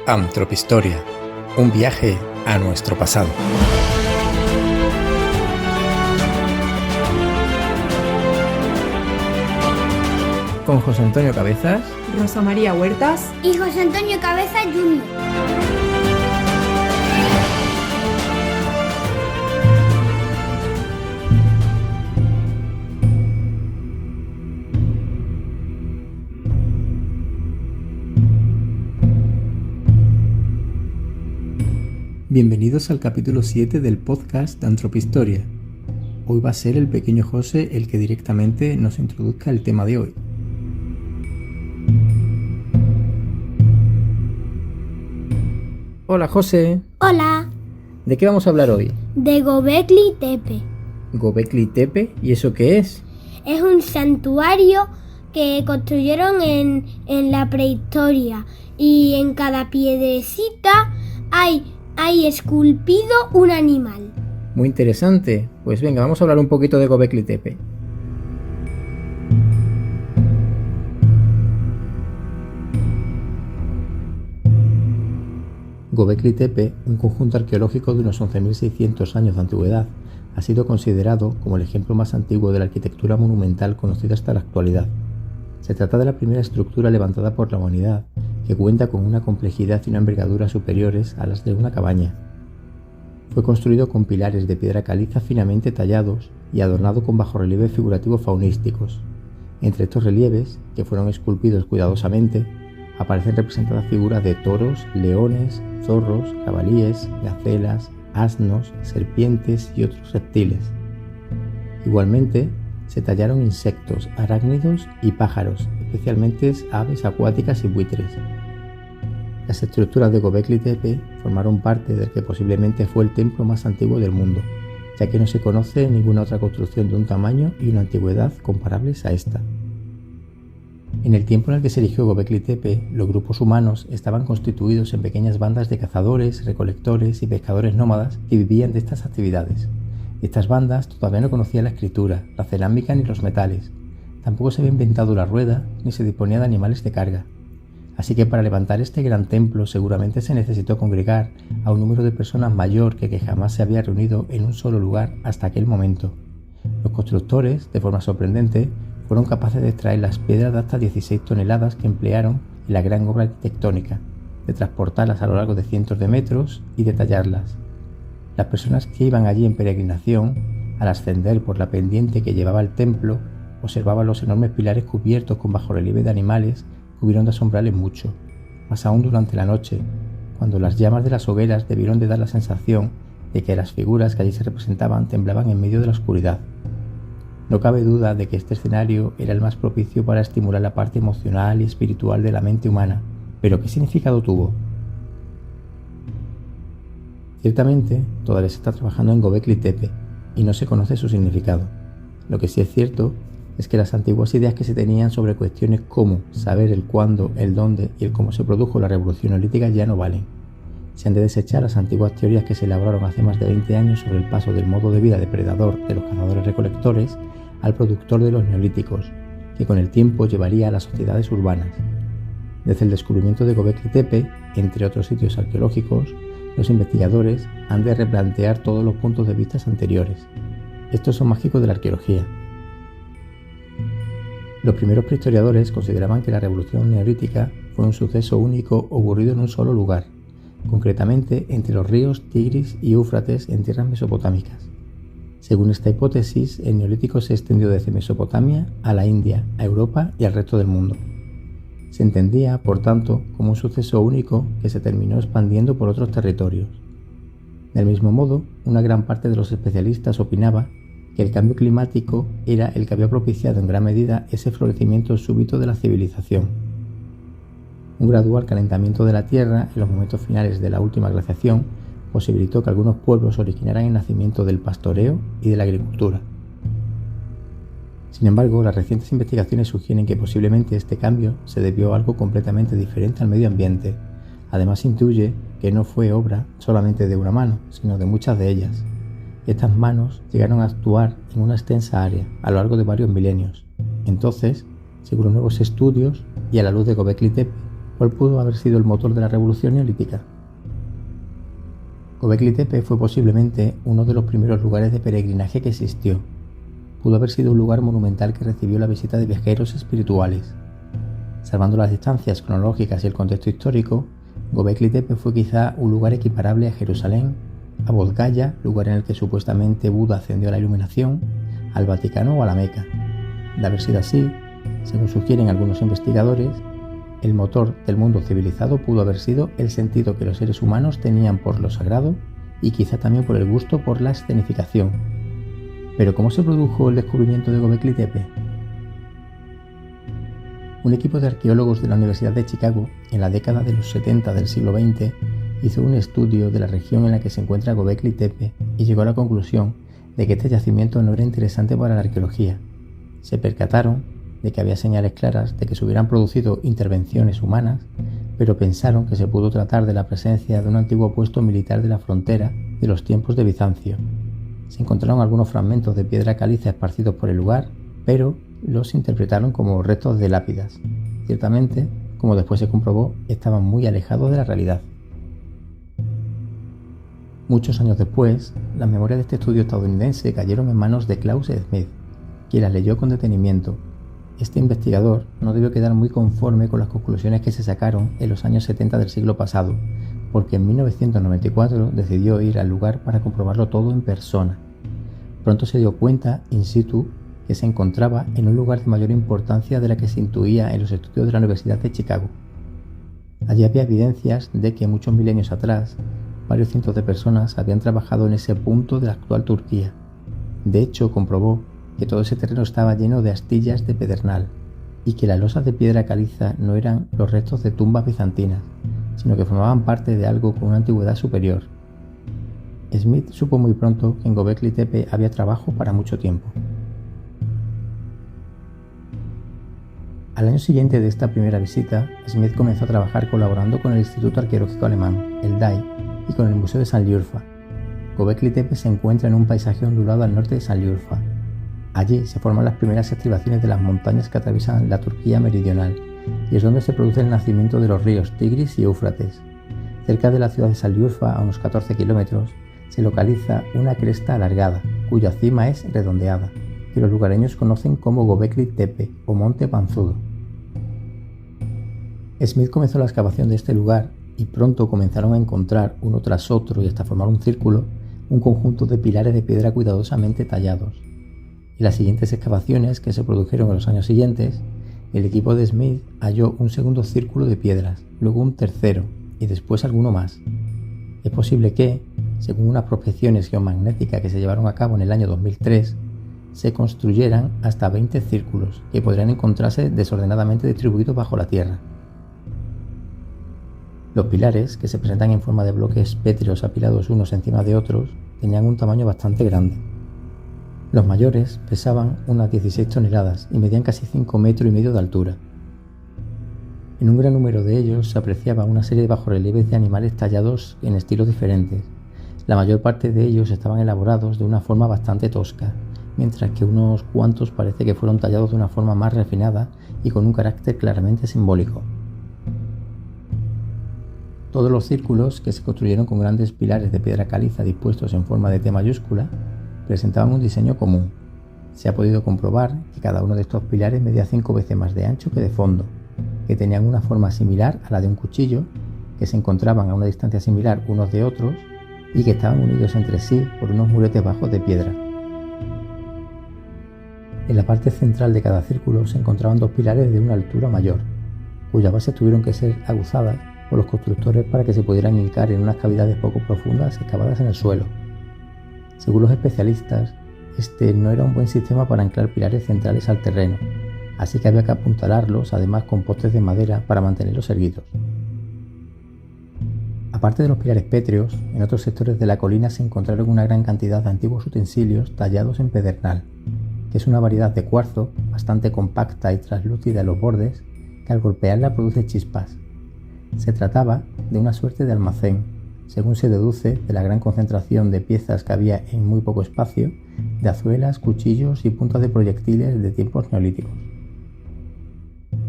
Antropistoria, un viaje a nuestro pasado. Con José Antonio Cabezas, Rosa María Huertas y José Antonio Cabezas Jr. Bienvenidos al capítulo 7 del podcast de Antropistoria. Hoy va a ser el pequeño José el que directamente nos introduzca el tema de hoy. Hola José. Hola. ¿De qué vamos a hablar hoy? De Göbekli Tepe. ¿Göbekli Tepe? ¿Y eso qué es? Es un santuario que construyeron en la prehistoria y en cada piedrecita hay esculpido un animal. Muy interesante. Pues venga, vamos a hablar un poquito de Göbekli Tepe. Göbekli Tepe, un conjunto arqueológico de unos 11.600 años de antigüedad, ha sido considerado como el ejemplo más antiguo de la arquitectura monumental conocida hasta la actualidad. Se trata de la primera estructura levantada por la humanidad, que cuenta con una complejidad y una envergadura superiores a las de una cabaña. Fue construido con pilares de piedra caliza finamente tallados y adornado con bajorrelieves figurativos faunísticos. Entre estos relieves, que fueron esculpidos cuidadosamente, aparecen representadas figuras de toros, leones, zorros, jabalíes, gacelas, asnos, serpientes y otros reptiles. Igualmente, se tallaron insectos, arácnidos y pájaros, especialmente aves acuáticas y buitres. Las estructuras de Göbekli Tepe formaron parte del que posiblemente fue el templo más antiguo del mundo, ya que no se conoce ninguna otra construcción de un tamaño y una antigüedad comparables a esta. En el tiempo en el que se erigió Göbekli Tepe, los grupos humanos estaban constituidos en pequeñas bandas de cazadores, recolectores y pescadores nómadas que vivían de estas actividades. Estas bandas todavía no conocían la escritura, la cerámica ni los metales. Tampoco se había inventado la rueda ni se disponía de animales de carga. Así que para levantar este gran templo seguramente se necesitó congregar a un número de personas mayor que jamás se había reunido en un solo lugar hasta aquel momento. Los constructores, de forma sorprendente, fueron capaces de extraer las piedras de hasta 16 toneladas que emplearon en la gran obra arquitectónica, de transportarlas a lo largo de cientos de metros y de tallarlas. Las personas que iban allí en peregrinación, al ascender por la pendiente que llevaba al templo, observaban los enormes pilares cubiertos con bajorrelieve de animales que hubieron de asombrarles mucho, más aún durante la noche, cuando las llamas de las hogueras debieron de dar la sensación de que las figuras que allí se representaban temblaban en medio de la oscuridad. No cabe duda de que este escenario era el más propicio para estimular la parte emocional y espiritual de la mente humana, pero ¿qué significado tuvo? Ciertamente, todavía se está trabajando en Göbekli Tepe y no se conoce su significado. Lo que sí es cierto es que las antiguas ideas que se tenían sobre cuestiones como saber el cuándo, el dónde y el cómo se produjo la revolución neolítica ya no valen. Se han de desechar las antiguas teorías que se elaboraron hace más de 20 años sobre el paso del modo de vida depredador de los cazadores-recolectores al productor de los neolíticos, que con el tiempo llevaría a las sociedades urbanas. Desde el descubrimiento de Göbekli Tepe, entre otros sitios arqueológicos, los investigadores han de replantear todos los puntos de vista anteriores. Estos son mágicos de la arqueología. Los primeros prehistoriadores consideraban que la revolución neolítica fue un suceso único ocurrido en un solo lugar, concretamente entre los ríos Tigris y Éufrates en tierras mesopotámicas. Según esta hipótesis, el neolítico se extendió desde Mesopotamia a la India, a Europa y al resto del mundo. Se entendía, por tanto, como un suceso único que se terminó expandiendo por otros territorios. Del mismo modo, una gran parte de los especialistas opinaba que el cambio climático era el que había propiciado en gran medida ese florecimiento súbito de la civilización. Un gradual calentamiento de la Tierra en los momentos finales de la última glaciación posibilitó que algunos pueblos originaran el nacimiento del pastoreo y de la agricultura. Sin embargo, las recientes investigaciones sugieren que posiblemente este cambio se debió a algo completamente diferente al medio ambiente. Además, intuye que no fue obra solamente de una mano, sino de muchas de ellas. Estas manos llegaron a actuar en una extensa área a lo largo de varios milenios. Entonces, según los nuevos estudios y a la luz de Göbekli Tepe, ¿Cuál pudo haber sido el motor de la revolución neolítica? Göbekli Tepe fue posiblemente uno de los primeros lugares de peregrinaje que existió. Pudo haber sido un lugar monumental que recibió la visita de viajeros espirituales. Salvando las distancias cronológicas y el contexto histórico, Göbekli Tepe fue quizá un lugar equiparable a Jerusalén, a Bodh Gaya, lugar en el que supuestamente Buda ascendió a la iluminación, al Vaticano o a la Meca. De haber sido así, según sugieren algunos investigadores, el motor del mundo civilizado pudo haber sido el sentido que los seres humanos tenían por lo sagrado y quizá también por el gusto por la escenificación. Pero ¿cómo se produjo el descubrimiento de Göbekli Tepe? Un equipo de arqueólogos de la Universidad de Chicago, en la década de los 70 del siglo XX, hizo un estudio de la región en la que se encuentra Göbekli Tepe y llegó a la conclusión de que este yacimiento no era interesante para la arqueología. Se percataron de que había señales claras de que se hubieran producido intervenciones humanas, pero pensaron que se pudo tratar de la presencia de un antiguo puesto militar de la frontera de los tiempos de Bizancio. Se encontraron algunos fragmentos de piedra caliza esparcidos por el lugar, pero los interpretaron como restos de lápidas. Ciertamente, como después se comprobó, estaban muy alejados de la realidad. Muchos años después, las memorias de este estudio estadounidense cayeron en manos de Claus Smith, quien las leyó con detenimiento. Este investigador no debió quedar muy conforme con las conclusiones que se sacaron en los años 70 del siglo pasado, porque en 1994 decidió ir al lugar para comprobarlo todo en persona. Pronto se dio cuenta, in situ, que se encontraba en un lugar de mayor importancia de la que se intuía en los estudios de la Universidad de Chicago. Allí había evidencias de que muchos milenios atrás, varios cientos de personas habían trabajado en ese punto de la actual Turquía. De hecho, comprobó que todo ese terreno estaba lleno de astillas de pedernal y que las losas de piedra caliza no eran los restos de tumbas bizantinas, sino que formaban parte de algo con una antigüedad superior. Smith supo muy pronto que en Göbekli Tepe había trabajo para mucho tiempo. Al año siguiente de esta primera visita, Smith comenzó a trabajar colaborando con el Instituto Arqueológico Alemán, el DAI, y con el Museo de Sanliurfa. Göbekli Tepe se encuentra en un paisaje ondulado al norte de Sanliurfa. Allí se forman las primeras estribaciones de las montañas que atraviesan la Turquía meridional y es donde se produce el nacimiento de los ríos Tigris y Éufrates. Cerca de la ciudad de Sanliurfa, a unos 14 kilómetros, se localiza una cresta alargada, cuya cima es redondeada, que los lugareños conocen como Göbekli Tepe o Monte Panzudo. Smith comenzó la excavación de este lugar y pronto comenzaron a encontrar uno tras otro y hasta formar un círculo, un conjunto de pilares de piedra cuidadosamente tallados. En las siguientes excavaciones que se produjeron en los años siguientes, el equipo de Smith halló un segundo círculo de piedras, luego un tercero y después alguno más. Es posible que, según unas prospecciones geomagnéticas que se llevaron a cabo en el año 2003, se construyeran hasta 20 círculos que podrían encontrarse desordenadamente distribuidos bajo la tierra. Los pilares, que se presentan en forma de bloques pétreos apilados unos encima de otros, tenían un tamaño bastante grande. Los mayores pesaban unas 16 toneladas y medían casi 5,5 metros de altura. En un gran número de ellos se apreciaba una serie de bajorrelieves de animales tallados en estilos diferentes. La mayor parte de ellos estaban elaborados de una forma bastante tosca, mientras que unos cuantos parece que fueron tallados de una forma más refinada y con un carácter claramente simbólico. Todos los círculos, que se construyeron con grandes pilares de piedra caliza dispuestos en forma de T mayúscula, presentaban un diseño común. Se ha podido comprobar que cada uno de estos pilares medía 5 veces más de ancho que de fondo, que tenían una forma similar a la de un cuchillo, que se encontraban a una distancia similar unos de otros y que estaban unidos entre sí por unos muretes bajos de piedra. En la parte central de cada círculo se encontraban dos pilares de una altura mayor, cuyas bases tuvieron que ser aguzadas por los constructores para que se pudieran hincar en unas cavidades poco profundas excavadas en el suelo. Según los especialistas, este no era un buen sistema para anclar pilares centrales al terreno, así que había que apuntalarlos además con postes de madera para mantenerlos erguidos. Aparte de los pilares pétreos, en otros sectores de la colina se encontraron una gran cantidad de antiguos utensilios tallados en pedernal, que es una variedad de cuarzo bastante compacta y translúcida en los bordes que al golpearla produce chispas. Se trataba de una suerte de almacén, según se deduce de la gran concentración de piezas que había en muy poco espacio, de azuelas, cuchillos y puntas de proyectiles de tiempos neolíticos.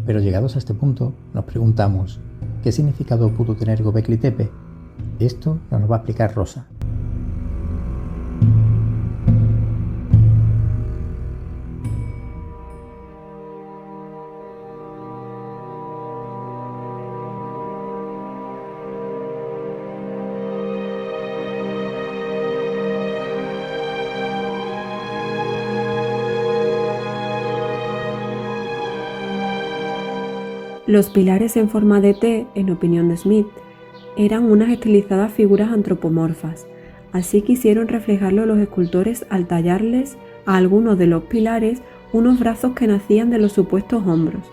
Pero llegados a este punto, nos preguntamos, ¿qué significado pudo tener Göbekli Tepe? Esto nos lo va a explicar Rosa. Los pilares en forma de T, en opinión de Smith, eran unas estilizadas figuras antropomorfas. Así quisieron reflejarlo los escultores al tallarles a algunos de los pilares unos brazos que nacían de los supuestos hombros.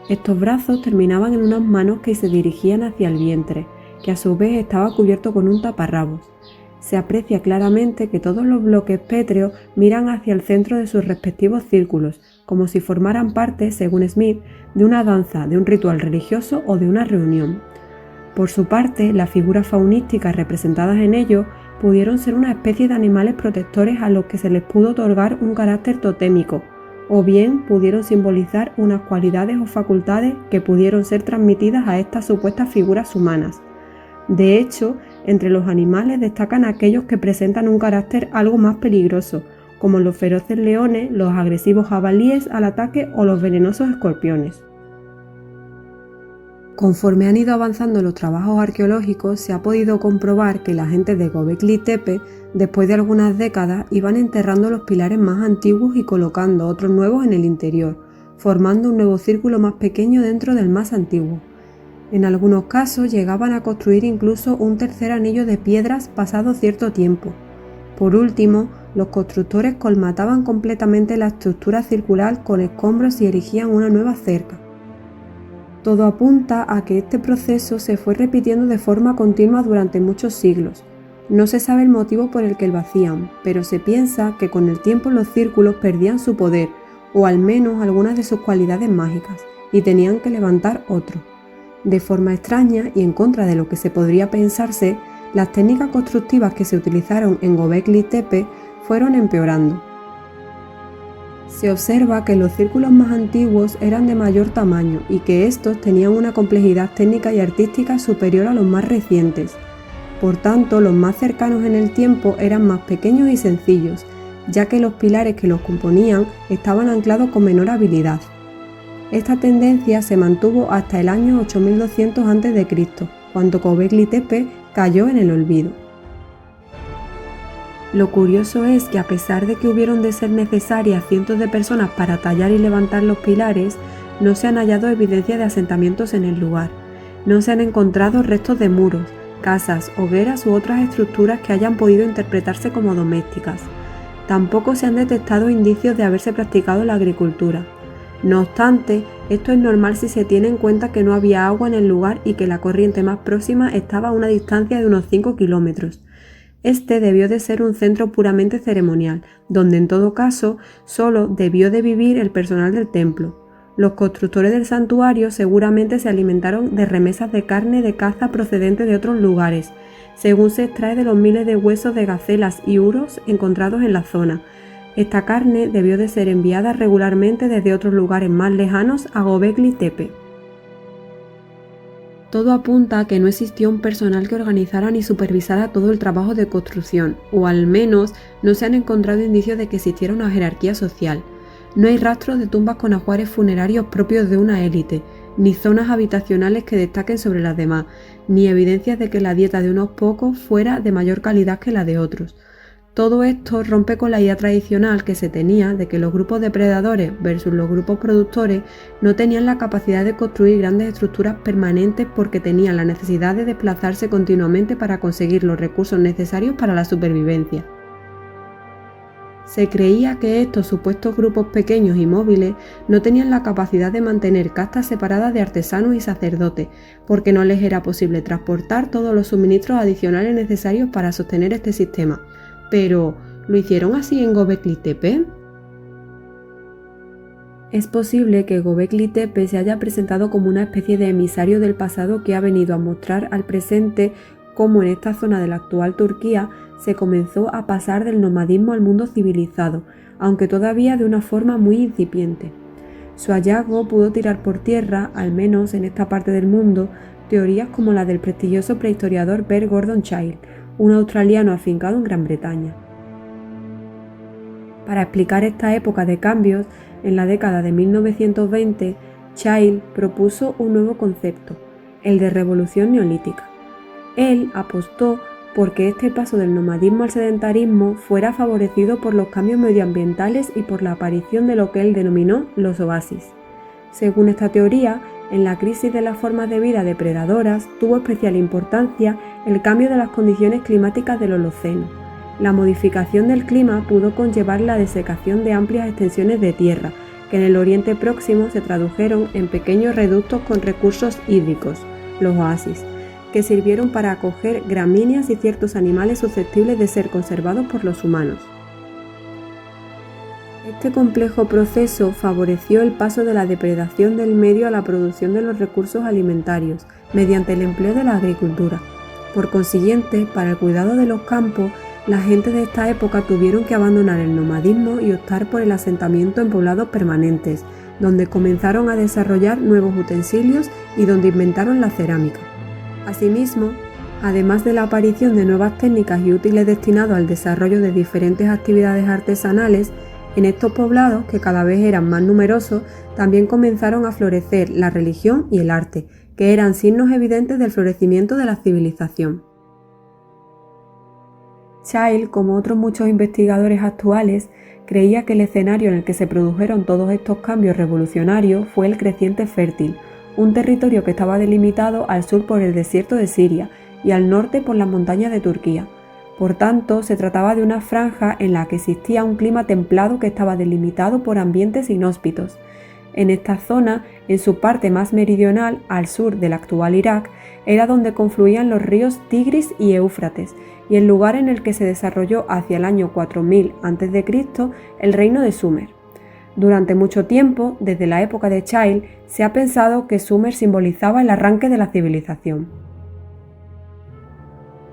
Estos brazos terminaban en unas manos que se dirigían hacia el vientre, que a su vez estaba cubierto con un taparrabos. Se aprecia claramente que todos los bloques pétreos miran hacia el centro de sus respectivos círculos, como si formaran parte, según Smith, de una danza, de un ritual religioso o de una reunión. Por su parte, las figuras faunísticas representadas en ellos pudieron ser una especie de animales protectores a los que se les pudo otorgar un carácter totémico, o bien pudieron simbolizar unas cualidades o facultades que pudieron ser transmitidas a estas supuestas figuras humanas. De hecho, entre los animales destacan aquellos que presentan un carácter algo más peligroso, como los feroces leones, los agresivos jabalíes al ataque o los venenosos escorpiones. Conforme han ido avanzando los trabajos arqueológicos, se ha podido comprobar que la gente de Göbekli Tepe, después de algunas décadas, iban enterrando los pilares más antiguos y colocando otros nuevos en el interior, formando un nuevo círculo más pequeño dentro del más antiguo. En algunos casos llegaban a construir incluso un tercer anillo de piedras pasado cierto tiempo. Por último, los constructores colmataban completamente la estructura circular con escombros y erigían una nueva cerca. Todo apunta a que este proceso se fue repitiendo de forma continua durante muchos siglos. No se sabe el motivo por el que lo hacían, pero se piensa que con el tiempo los círculos perdían su poder, o al menos algunas de sus cualidades mágicas, y tenían que levantar otro. De forma extraña y en contra de lo que se podría pensarse, las técnicas constructivas que se utilizaron en Göbekli Tepe fueron empeorando. Se observa que los círculos más antiguos eran de mayor tamaño y que estos tenían una complejidad técnica y artística superior a los más recientes. Por tanto, los más cercanos en el tiempo eran más pequeños y sencillos, ya que los pilares que los componían estaban anclados con menor habilidad. Esta tendencia se mantuvo hasta el año 8200 a.C., cuando Göbekli Tepe cayó en el olvido. Lo curioso es que a pesar de que hubieron de ser necesarias cientos de personas para tallar y levantar los pilares, no se han hallado evidencia de asentamientos en el lugar. No se han encontrado restos de muros, casas, hogueras u otras estructuras que hayan podido interpretarse como domésticas. Tampoco se han detectado indicios de haberse practicado la agricultura. No obstante, esto es normal si se tiene en cuenta que no había agua en el lugar y que la corriente más próxima estaba a una distancia de unos 5 kilómetros. Este debió de ser un centro puramente ceremonial, donde en todo caso solo debió de vivir el personal del templo. Los constructores del santuario seguramente se alimentaron de remesas de carne de caza procedentes de otros lugares, según se extrae de los miles de huesos de gacelas y uros encontrados en la zona. Esta carne debió de ser enviada regularmente desde otros lugares más lejanos a Göbekli Tepe. Todo apunta a que no existió un personal que organizara ni supervisara todo el trabajo de construcción, o al menos no se han encontrado indicios de que existiera una jerarquía social. No hay rastros de tumbas con ajuares funerarios propios de una élite, ni zonas habitacionales que destaquen sobre las demás, ni evidencias de que la dieta de unos pocos fuera de mayor calidad que la de otros. Todo esto rompe con la idea tradicional que se tenía de que los grupos depredadores versus los grupos productores no tenían la capacidad de construir grandes estructuras permanentes porque tenían la necesidad de desplazarse continuamente para conseguir los recursos necesarios para la supervivencia. Se creía que estos supuestos grupos pequeños y móviles no tenían la capacidad de mantener castas separadas de artesanos y sacerdotes, porque no les era posible transportar todos los suministros adicionales necesarios para sostener este sistema. Pero, ¿lo hicieron así en Göbekli Tepe? Es posible que Göbekli Tepe se haya presentado como una especie de emisario del pasado que ha venido a mostrar al presente cómo en esta zona de la actual Turquía se comenzó a pasar del nomadismo al mundo civilizado, aunque todavía de una forma muy incipiente. Su hallazgo pudo tirar por tierra, al menos en esta parte del mundo, teorías como la del prestigioso prehistoriador Bert Gordon Childe, un australiano afincado en Gran Bretaña. Para explicar esta época de cambios, en la década de 1920, Childe propuso un nuevo concepto, el de revolución neolítica. Él apostó porque este paso del nomadismo al sedentarismo fuera favorecido por los cambios medioambientales y por la aparición de lo que él denominó los oasis. Según esta teoría, en la crisis de las formas de vida depredadoras tuvo especial importancia el cambio de las condiciones climáticas del Holoceno. La modificación del clima pudo conllevar la desecación de amplias extensiones de tierra, que en el Oriente Próximo se tradujeron en pequeños reductos con recursos hídricos, los oasis, que sirvieron para acoger gramíneas y ciertos animales susceptibles de ser conservados por los humanos. Este complejo proceso favoreció el paso de la depredación del medio a la producción de los recursos alimentarios mediante el empleo de la agricultura. Por consiguiente, para el cuidado de los campos, la gente de esta época tuvieron que abandonar el nomadismo y optar por el asentamiento en poblados permanentes, donde comenzaron a desarrollar nuevos utensilios y donde inventaron la cerámica. Asimismo, además de la aparición de nuevas técnicas y útiles destinados al desarrollo de diferentes actividades artesanales, en estos poblados, que cada vez eran más numerosos, también comenzaron a florecer la religión y el arte, que eran signos evidentes del florecimiento de la civilización. Childe, como otros muchos investigadores actuales, creía que el escenario en el que se produjeron todos estos cambios revolucionarios fue el creciente fértil, un territorio que estaba delimitado al sur por el desierto de Siria y al norte por las montañas de Turquía. Por tanto, se trataba de una franja en la que existía un clima templado que estaba delimitado por ambientes inhóspitos. En esta zona, en su parte más meridional, al sur del actual Irak, era donde confluían los ríos Tigris y Éufrates, y el lugar en el que se desarrolló hacia el año 4000 a.C. el reino de Sumer. Durante mucho tiempo, desde la época de Childe, se ha pensado que Sumer simbolizaba el arranque de la civilización.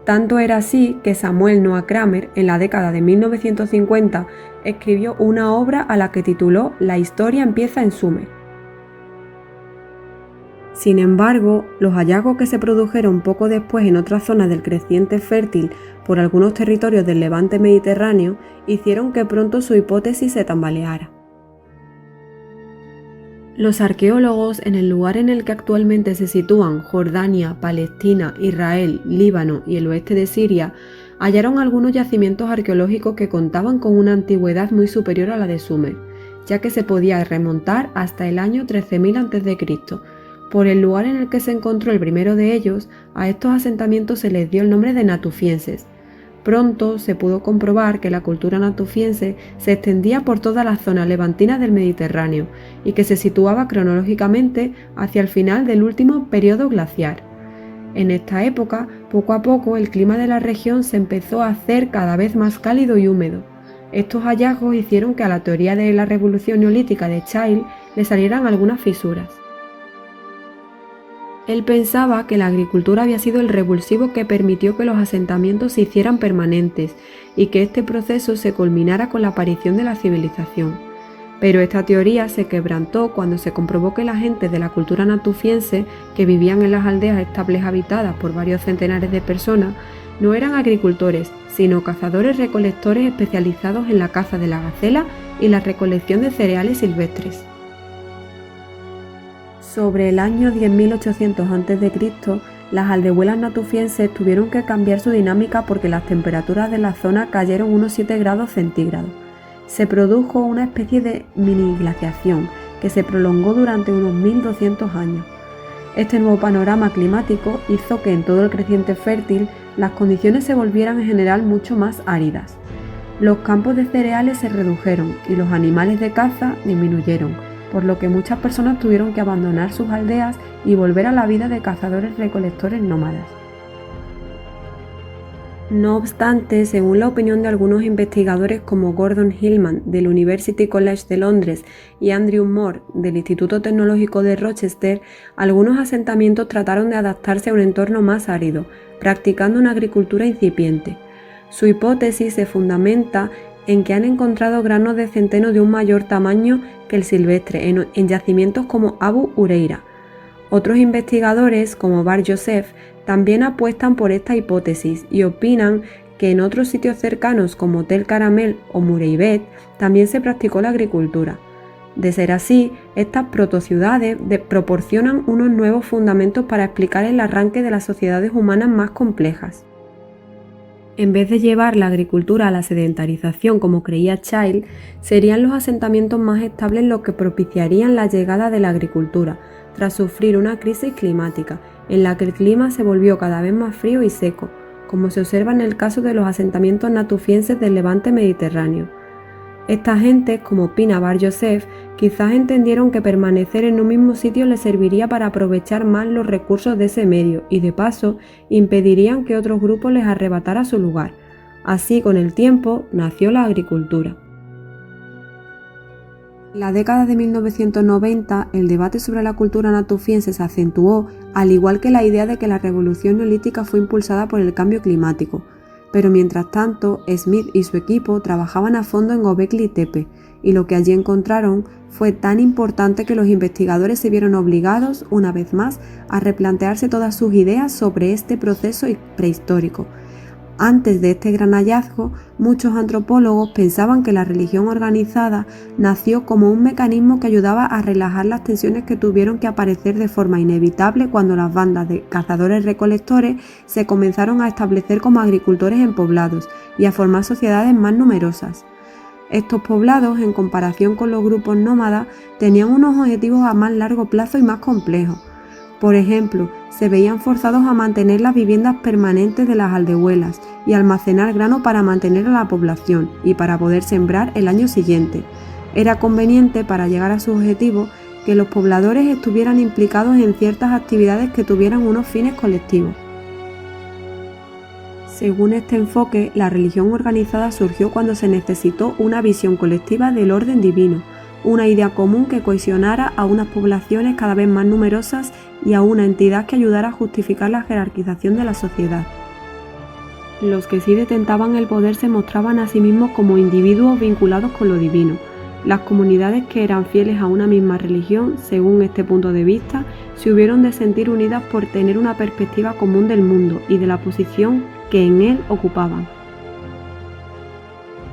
Tanto era así que Samuel Noah Kramer, en la década de 1950, escribió una obra a la que tituló La historia empieza en Sumer. Sin embargo, los hallazgos que se produjeron poco después en otras zonas del creciente fértil por algunos territorios del levante mediterráneo hicieron que pronto su hipótesis se tambaleara. Los arqueólogos, en el lugar en el que actualmente se sitúan Jordania, Palestina, Israel, Líbano y el oeste de Siria, hallaron algunos yacimientos arqueológicos que contaban con una antigüedad muy superior a la de Sumer, ya que se podía remontar hasta el año 13.000 a.C. Por el lugar en el que se encontró el primero de ellos, a estos asentamientos se les dio el nombre de natufienses. Pronto se pudo comprobar que la cultura natufiense se extendía por toda la zona levantina del Mediterráneo y que se situaba cronológicamente hacia el final del último periodo glaciar. En esta época, poco a poco, el clima de la región se empezó a hacer cada vez más cálido y húmedo. Estos hallazgos hicieron que a la teoría de la revolución neolítica de Childe le salieran algunas fisuras. Él pensaba que la agricultura había sido el revulsivo que permitió que los asentamientos se hicieran permanentes y que este proceso se culminara con la aparición de la civilización. Pero esta teoría se quebrantó cuando se comprobó que la gente de la cultura natufiense, que vivían en las aldeas estables habitadas por varios centenares de personas, no eran agricultores, sino cazadores-recolectores especializados en la caza de la gacela y la recolección de cereales silvestres. Sobre el año 10.800 a.C., las aldehuelas natufienses tuvieron que cambiar su dinámica porque las temperaturas de la zona cayeron unos 7 grados centígrados. Se produjo una especie de mini glaciación que se prolongó durante unos 1.200 años. Este nuevo panorama climático hizo que en todo el creciente fértil las condiciones se volvieran en general mucho más áridas. Los campos de cereales se redujeron y los animales de caza disminuyeron, por lo que muchas personas tuvieron que abandonar sus aldeas y volver a la vida de cazadores-recolectores nómadas. No obstante, según la opinión de algunos investigadores como Gordon Hillman del University College de Londres y Andrew Moore del Instituto Tecnológico de Rochester, algunos asentamientos trataron de adaptarse a un entorno más árido, practicando una agricultura incipiente. Su hipótesis se fundamenta en que han encontrado granos de centeno de un mayor tamaño que el silvestre en yacimientos como Abu Huraira. Otros investigadores, como Bar Joseph, también apuestan por esta hipótesis y opinan que en otros sitios cercanos como Tel Caramel o Mureybet también se practicó la agricultura. De ser así, estas protociudades proporcionan unos nuevos fundamentos para explicar el arranque de las sociedades humanas más complejas. En vez de llevar la agricultura a la sedentarización como creía Child, serían los asentamientos más estables los que propiciarían la llegada de la agricultura, tras sufrir una crisis climática, en la que el clima se volvió cada vez más frío y seco, como se observa en el caso de los asentamientos natufienses del levante mediterráneo. Esta gente, como opina Bar Joseph, quizás entendieron que permanecer en un mismo sitio les serviría para aprovechar más los recursos de ese medio y de paso impedirían que otros grupos les arrebatara su lugar. Así, con el tiempo, nació la agricultura. En la década de 1990, el debate sobre la cultura natufiense se acentuó, al igual que la idea de que la revolución neolítica fue impulsada por el cambio climático. Pero mientras tanto, Smith y su equipo trabajaban a fondo en Göbekli Tepe, y lo que allí encontraron fue tan importante que los investigadores se vieron obligados, una vez más, a replantearse todas sus ideas sobre este proceso prehistórico. Antes de este gran hallazgo, muchos antropólogos pensaban que la religión organizada nació como un mecanismo que ayudaba a relajar las tensiones que tuvieron que aparecer de forma inevitable cuando las bandas de cazadores-recolectores se comenzaron a establecer como agricultores en poblados y a formar sociedades más numerosas. Estos poblados, en comparación con los grupos nómadas, tenían unos objetivos a más largo plazo y más complejos. Por ejemplo, se veían forzados a mantener las viviendas permanentes de las aldehuelas y almacenar grano para mantener a la población y para poder sembrar el año siguiente. Era conveniente, para llegar a su objetivo, que los pobladores estuvieran implicados en ciertas actividades que tuvieran unos fines colectivos. Según este enfoque, la religión organizada surgió cuando se necesitó una visión colectiva del orden divino, una idea común que cohesionara a unas poblaciones cada vez más numerosas y a una entidad que ayudara a justificar la jerarquización de la sociedad. Los que sí detentaban el poder se mostraban a sí mismos como individuos vinculados con lo divino. Las comunidades que eran fieles a una misma religión, según este punto de vista, se hubieron de sentir unidas por tener una perspectiva común del mundo y de la posición que en él ocupaban.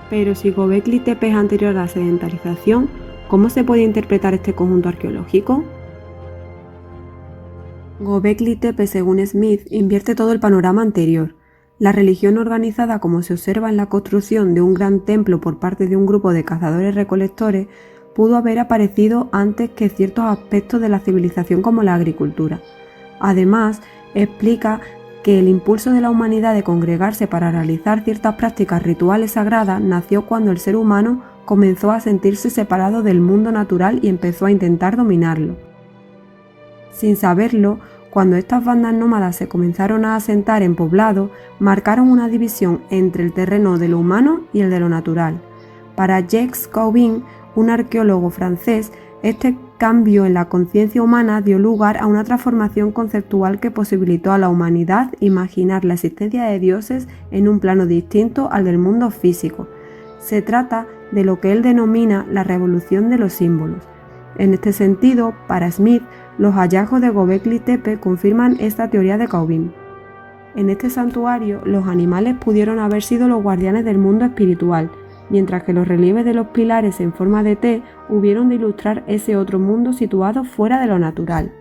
Pero si Göbekli Tepe es anterior a la sedentarización, ¿cómo se puede interpretar este conjunto arqueológico? Göbekli Tepe, según Smith, invierte todo el panorama anterior. La religión organizada, como se observa en la construcción de un gran templo por parte de un grupo de cazadores-recolectores, pudo haber aparecido antes que ciertos aspectos de la civilización como la agricultura. Además, explica que el impulso de la humanidad de congregarse para realizar ciertas prácticas rituales sagradas nació cuando el ser humano comenzó a sentirse separado del mundo natural y empezó a intentar dominarlo. Sin saberlo, cuando estas bandas nómadas se comenzaron a asentar en poblados, marcaron una división entre el terreno de lo humano y el de lo natural. Para Jacques Cauvin, un arqueólogo francés, este cambio en la conciencia humana dio lugar a una transformación conceptual que posibilitó a la humanidad imaginar la existencia de dioses en un plano distinto al del mundo físico. Se trata de lo que él denomina la revolución de los símbolos. En este sentido, para Smith, los hallazgos de Göbekli Tepe confirman esta teoría de Cauvin. En este santuario, los animales pudieron haber sido los guardianes del mundo espiritual, mientras que los relieves de los pilares en forma de T hubieron de ilustrar ese otro mundo situado fuera de lo natural.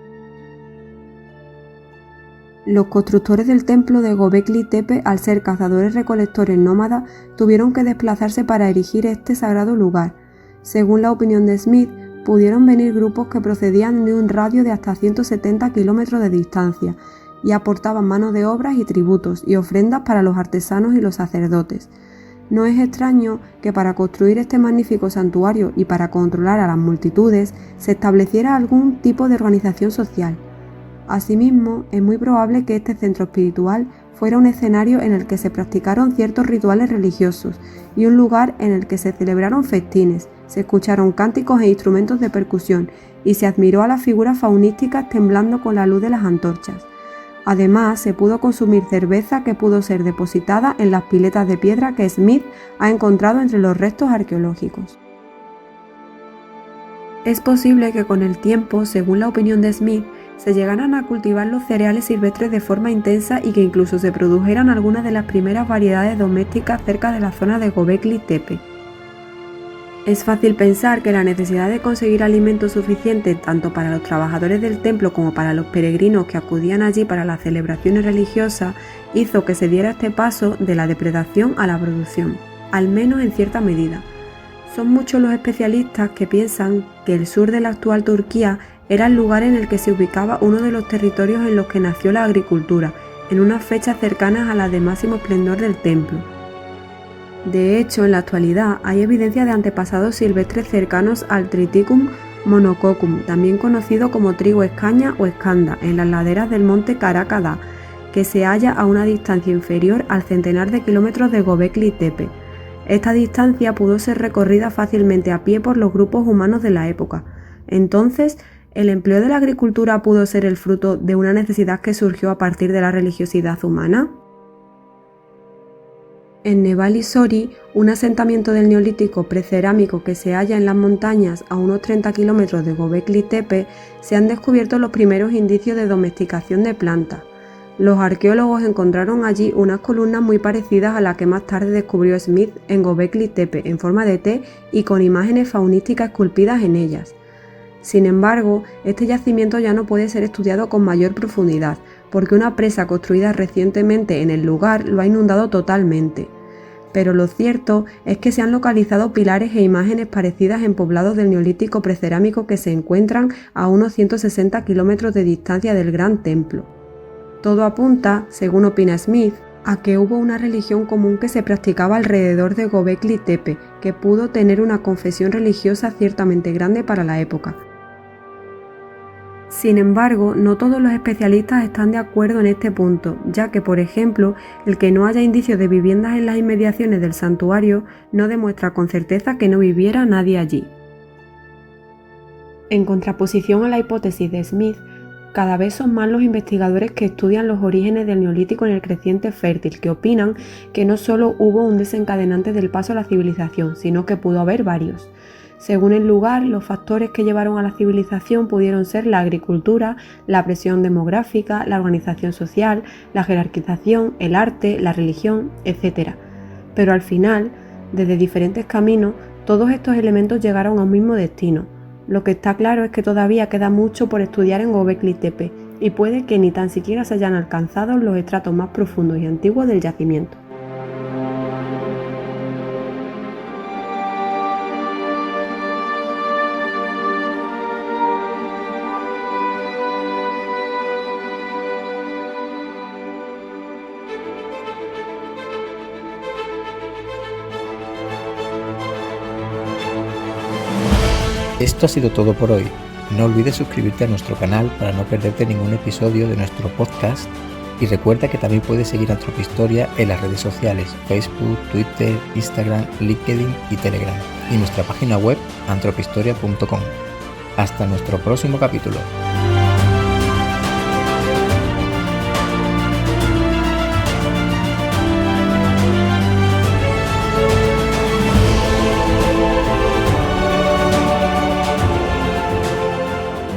Los constructores del templo de Göbekli Tepe, al ser cazadores-recolectores nómadas, tuvieron que desplazarse para erigir este sagrado lugar. Según la opinión de Smith, pudieron venir grupos que procedían de un radio de hasta 170 kilómetros de distancia y aportaban mano de obras y tributos y ofrendas para los artesanos y los sacerdotes. No es extraño que para construir este magnífico santuario y para controlar a las multitudes se estableciera algún tipo de organización social. Asimismo, es muy probable que este centro espiritual fuera un escenario en el que se practicaron ciertos rituales religiosos y un lugar en el que se celebraron festines, se escucharon cánticos e instrumentos de percusión y se admiró a las figuras faunísticas temblando con la luz de las antorchas. Además, se pudo consumir cerveza que pudo ser depositada en las piletas de piedra que Smith ha encontrado entre los restos arqueológicos. Es posible que con el tiempo, según la opinión de Smith, se llegaran a cultivar los cereales silvestres de forma intensa y que incluso se produjeran algunas de las primeras variedades domésticas cerca de la zona de Göbekli Tepe. Es fácil pensar que la necesidad de conseguir alimento suficiente tanto para los trabajadores del templo como para los peregrinos que acudían allí para las celebraciones religiosas hizo que se diera este paso de la depredación a la producción, al menos en cierta medida. Son muchos los especialistas que piensan que el sur de la actual Turquía era el lugar en el que se ubicaba uno de los territorios en los que nació la agricultura, en unas fechas cercanas a las de máximo esplendor del templo. De hecho, en la actualidad hay evidencia de antepasados silvestres cercanos al Triticum monococcum, también conocido como trigo escaña o escanda, en las laderas del monte Karakada, que se halla a una distancia inferior al centenar de kilómetros de Göbekli Tepe. Esta distancia pudo ser recorrida fácilmente a pie por los grupos humanos de la época. Entonces, ¿el empleo de la agricultura pudo ser el fruto de una necesidad que surgió a partir de la religiosidad humana? En Nevali Sori, un asentamiento del Neolítico precerámico que se halla en las montañas a unos 30 kilómetros de Göbekli Tepe, se han descubierto los primeros indicios de domesticación de plantas. Los arqueólogos encontraron allí unas columnas muy parecidas a la que más tarde descubrió Smith en Göbekli Tepe, en forma de T y con imágenes faunísticas esculpidas en ellas. Sin embargo, este yacimiento ya no puede ser estudiado con mayor profundidad, porque una presa construida recientemente en el lugar lo ha inundado totalmente. Pero lo cierto es que se han localizado pilares e imágenes parecidas en poblados del Neolítico precerámico que se encuentran a unos 160 kilómetros de distancia del Gran Templo. Todo apunta, según opina Smith, a que hubo una religión común que se practicaba alrededor de Göbekli Tepe, que pudo tener una confesión religiosa ciertamente grande para la época. Sin embargo, no todos los especialistas están de acuerdo en este punto, ya que, por ejemplo, el que no haya indicios de viviendas en las inmediaciones del santuario no demuestra con certeza que no viviera nadie allí. En contraposición a la hipótesis de Smith, cada vez son más los investigadores que estudian los orígenes del Neolítico en el creciente fértil, que opinan que no solo hubo un desencadenante del paso a la civilización, sino que pudo haber varios. Según el lugar, los factores que llevaron a la civilización pudieron ser la agricultura, la presión demográfica, la organización social, la jerarquización, el arte, la religión, etc. Pero al final, desde diferentes caminos, todos estos elementos llegaron a un mismo destino. Lo que está claro es que todavía queda mucho por estudiar en Göbekli Tepe y puede que ni tan siquiera se hayan alcanzado los estratos más profundos y antiguos del yacimiento. Esto ha sido todo por hoy. No olvides suscribirte a nuestro canal para no perderte ningún episodio de nuestro podcast y recuerda que también puedes seguir Antropohistoria en las redes sociales Facebook, Twitter, Instagram, LinkedIn y Telegram y nuestra página web antropohistoria.com. Hasta nuestro próximo capítulo.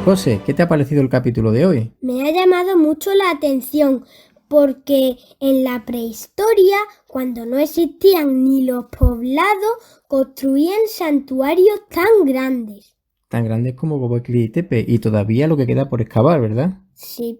José, ¿qué te ha parecido el capítulo de hoy? Me ha llamado mucho la atención porque en la prehistoria, cuando no existían ni los poblados, construían santuarios tan grandes. Tan grandes como Göbekli Tepe y todavía lo que queda por excavar, ¿verdad? Sí.